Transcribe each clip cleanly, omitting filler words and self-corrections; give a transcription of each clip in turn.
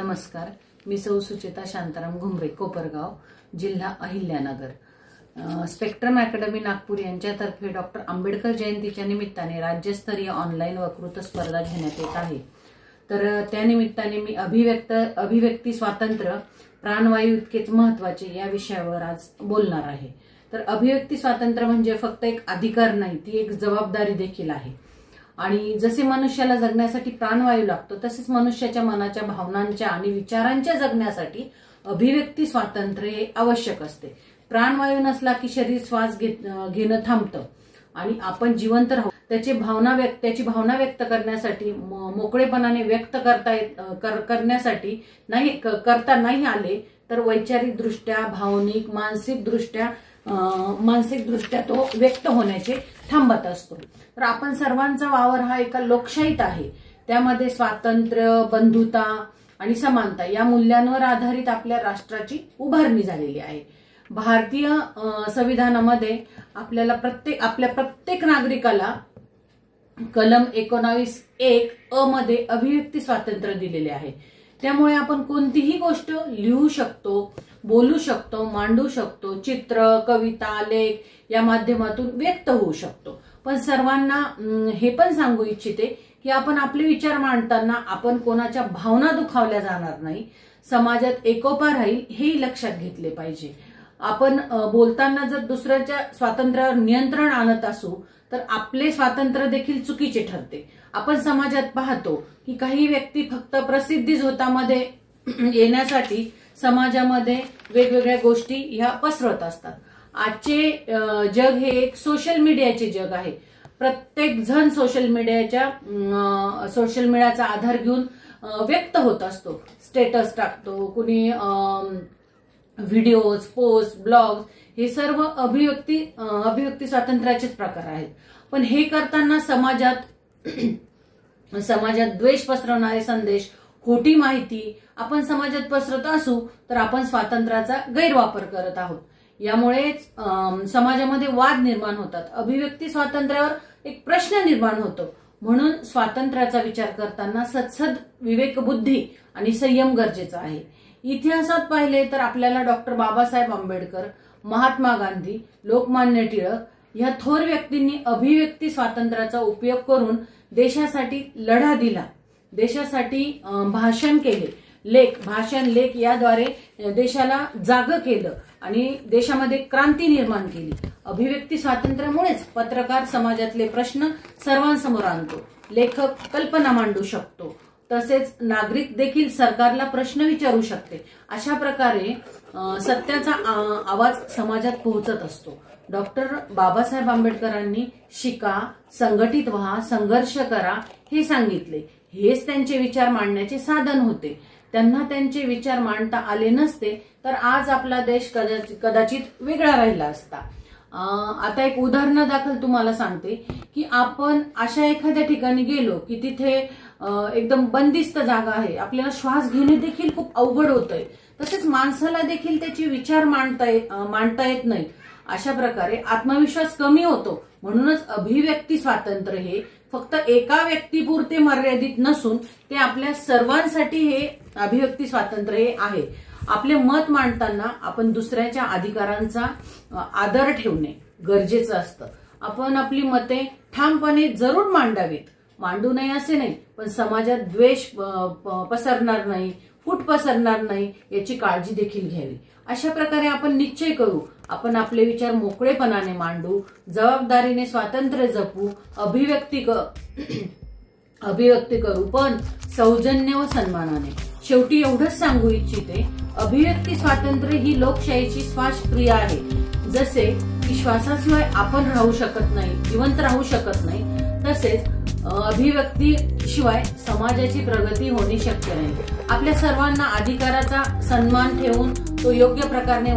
नमस्कार, मी सौ सुचेता शांताराम घुमरे, कोपरगाव, जिल्हा अहिल्यानगर। स्पेक्ट्रम अकॅडमी नागपूर यांच्यातर्फे डॉक्टर आंबेडकर जयंतीच्या निमित्ताने राज्यस्तरीय ऑनलाईन वक्तृत्व स्पर्धा घेण्यात येत आहे। तर त्या निमित्ताने मी अभिव्यक्ती स्वातंत्र्य प्राणवायू इतकेच महत्त्वाचे या विषयावर आज बोलणार आहे। तर अभिव्यक्ती स्वातंत्र्य म्हणजे फक्त एक अधिकार नाही, ती एक जबाबदारी देखील आहे। आणि जसे मनुष्याला जगण्यासाठी प्राणवायू लागतो, तसेच मनुष्याच्या मनाच्या, भावनांच्या आणि विचारांच्या जगण्यासाठी अभिव्यक्ती स्वातंत्र्य हे आवश्यक असते। प्राणवायू नसला की शरीर श्वास घेणं थांबतं आणि आपण जिवंत राहू। त्याची भावना व्यक्त करण्यासाठी, मोकळेपणाने व्यक्त करण्यासाठी करता नाही आले तर वैचारिक दृष्ट्या, भावनिक, मानसिक दृष्ट्या तो व्यक्त होण्याचे थांबत असतो। तर आपण सर्वांचा वावर हा एका लोकशाहीत आहे। त्यामध्ये स्वातंत्र्य, बंधुता आणि समानता या मूल्यांवर आधारित आपल्या राष्ट्राची उभारणी झालेली आहे। भारतीय संविधानामध्ये आपल्या प्रत्येक नागरिकाला कलम 19(1) अ मध्ये अभिव्यक्ती स्वातंत्र्य दिलेले आहे। त्यामुळे आपण कोणतीही गोष्ट लिहू शकतो, बोलू शकतो, मांडू शकतो, चित्र, कविता, लेख या माध्यमातून व्यक्त होऊ शकतो। पण सर्वांना हे पण सांगू इच्छिते की आपण आपले विचार मांडताना आपण कोणाच्या भावना दुखावल्या जाणार नाही, समाजात एकोपा राहील हेही लक्षात घेतले पाहिजे। आपण बोलताना जर दुसऱ्याच्या स्वातंत्र्यावर नियंत्रण आणत असू तर आपले स्वातंत्र्य देखील चुकीचे ठरते। आपण समाजात पाहतो की काही व्यक्ती फक्त प्रसिद्धी झोतामध्ये येण्यासाठी समाजामध्ये वेगवेगळ्या गोष्टी ह्या पसरवत असतात। आजचे जग हे एक सोशल मीडियाचे जग आहे। प्रत्येक जण सोशल मीडियाचा आधार घेऊन व्यक्त होत असतो। स्टेटस टाकतो, कुणी व्हिडिओज, पोस्ट, ब्लॉग हे सर्व अभिव्यक्ती स्वातंत्र्याचेच प्रकार आहेत। पण हे करताना समाजात द्वेष पसरवणारे संदेश, खोटी माहिती आपण समाजात पसरत असू तर आपण स्वातंत्र्याचा गैरवापर करत आहोत। यामुळेच समाजामध्ये वाद निर्माण होतात, अभिव्यक्ती स्वातंत्र्यावर एक प्रश्न निर्माण होतो। म्हणून स्वातंत्र्याचा विचार करताना सद्सद विवेकबुद्धी आणि संयम गरजेचा आहे। इतिहासात पाहिले तर आपल्याला डॉक्टर बाबासाहेब आंबेडकर, महात्मा गांधी, लोकमान्य टिळक या थोर व्यक्तींनी अभिव्यक्ती स्वातंत्र्याचा उपयोग करून देशासाठी लढा दिला, देशासाठी भाषण केले, लेख याद्वारे देशाला जागं केलं आणि देशामध्ये क्रांती निर्माण केली। अभिव्यक्ती स्वातंत्र्यामुळेच पत्रकार समाजातले प्रश्न सर्वांसमोर आणतो, लेखक कल्पना मांडू शकतो, तसेच नागरिक देखील सरकारला प्रश्न विचारू शकते। अशा प्रकारे सत्याचा आवाज समाजात पोहोचत असतो। डॉक्टर बाबासाहेब आंबेडकरांनी शिका, संघटित व्हा, संघर्ष करा हे सांगितले। हेच त्यांचे विचार मांडण्याचे साधन होते। त्यांना त्यांचे विचार मांडता आले नसते तर आज आपला देश कदाचित वेगळा राहिला असता। आता एक उदाहरणादाखल तुम्हाला सांगते की आपण अशा एखाद्या ठिकाणी गेलो की तिथे एकदम बंदिस्त जागा आहे, आपल्याला श्वास घेणे देखील खूप अवघड होतंय, तसेच माणसाला देखील त्याचे विचार मांडता येत नाही। अशा प्रकारे आत्मविश्वास कमी होतो। म्हणूनच अभिव्यक्ती स्वातंत्र्य हे फक्त एका व्यक्तीपुरते मर्यादित नसून ते आपल्या सर्वांसाठी हे अभिव्यक्ती स्वातंत्र्य हे आहे। आपले मत मांडताना आपण दुसऱ्याच्या अधिकारांचा आदर ठेवणे गरजेचं असतं। आपण आपली मते ठामपणे जरूर मांडावीत, मांडू नये असे नाही, पण समाजात द्वेष पसरणार नाही, फूट पसरणार नाही याची काळजी देखील घ्यावी। अशा प्रकारे आपण निश्चय करू, आपण आपले विचार मोकळेपणाने मांडू, जबाबदारीने स्वातंत्र्य जपू, अभिव्यक्ती करू, पण सौजन्य व सन्मानाने। शेवटी एवढंच सांगू इच्छिते, अभिव्यक्ती स्वातंत्र्य ही लोकशाहीची श्वासक्रिया आहे। जसे की श्वासाशिवाय आपण राहू शकत नाही, जिवंत राहू शकत नाही, तसेच अभिव्यक्तीशिवाय समाजाची प्रगती होणे शक्य नाही। आपल्या सर्वांना अधिकाराचा सन्मान ठेवून तो योग्य प्रकारे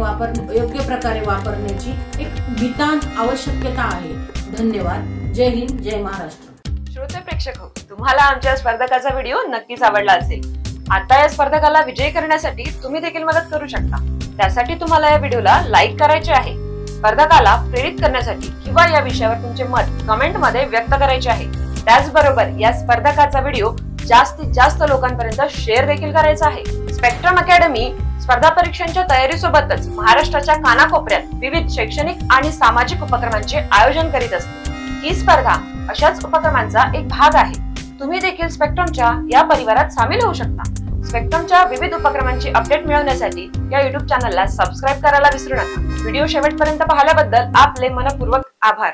वापरण्याची एक नितांत आवश्यकता आहे। धन्यवाद। जय हिंद, जय महाराष्ट्र। श्रोते प्रेक्षक हो, तुम्हाला आमच्या स्पर्धकाचा व्हिडिओ नक्कीच आवडला असेल। आता या स्पर्धकाला विजयी करण्यासाठी तुम्ही देखील मदत करू शकता। त्यासाठी तुम्हाला या व्हिडिओला लाईक करायचे आहे, स्पर्धकाला प्रेरित करण्यासाठी किंवा या विषयावर तुमचे मत कमेंट मध्ये व्यक्त करायचे आहे। त्याचबरोबर या स्पर्धकाचा व्हिडिओ जास्तीत जास्त लोकांपर्यंत शेअर देखील करायचा आहे। स्पेक्ट्रम अकॅडमी स्पर्धा परीक्षांच्या तयारीसोबतच महाराष्ट्राच्या कानाकोपऱ्यात विविध शैक्षणिक आणि सामाजिक उपक्रमांचे आयोजन करीत असते। ही स्पर्धा अशाच उपक्रमांचा एक भाग आहे। तुम्ही देखील स्पेक्ट्रमच्या या परिवारात सामील होऊ शकता। स्पेक्ट्रमच्या विविध उपक्रमांची अपडेट मिळवण्यासाठी या YouTube चॅनलला सबस्क्राईब करायला विसरू नका। व्हिडिओ शेवटपर्यंत पाहिल्याबद्दल आपले मनपूर्वक आभार।